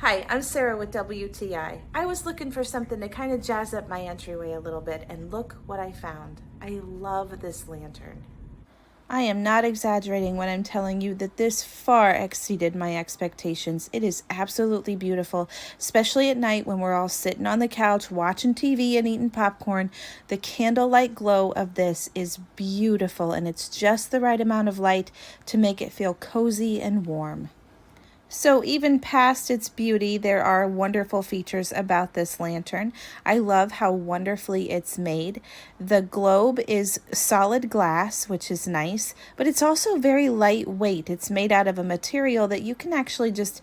Hi, I'm Sarah with WTI. I was looking for something to kind of jazz up my entryway a little bit, and look what I found. I love this lantern. I am not exaggerating when I'm telling you that this far exceeded my expectations. It is absolutely beautiful, especially at night when we're all sitting on the couch watching TV and eating popcorn. The candlelight glow of this is beautiful, and it's just the right amount of light to make it feel cozy and warm. So even past its beauty, there are wonderful features about this lantern. I love how wonderfully it's made. The globe is solid glass, which is nice, but it's also very lightweight. It's made out of a material that you can actually just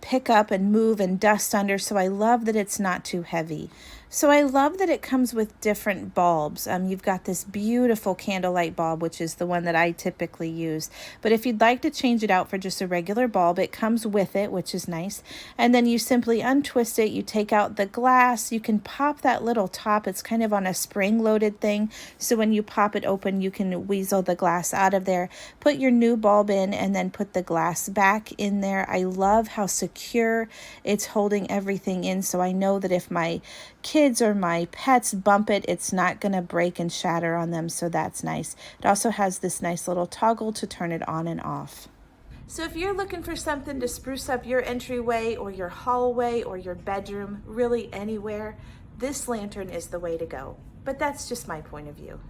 pick up and move and dust under, so I love that it's not too heavy. So I love that it comes with different bulbs. You've got this beautiful candlelight bulb, which is the one that I typically use. But if you'd like to change it out for just a regular bulb, it comes with it, which is nice. And then you simply untwist it, you take out the glass, you can pop that little top. It's kind of on a spring-loaded thing, so when you pop it open, you can weasel the glass out of there, put your new bulb in, and then put the glass back in there. I love how secure it's holding everything in, so I know that if my kids or my pets bump it, it's not going to break and shatter on them, so that's nice. It also has this nice little toggle to turn it on and off. So if you're looking for something to spruce up your entryway or your hallway or your bedroom, really anywhere, this lantern is the way to go. But that's just my point of view.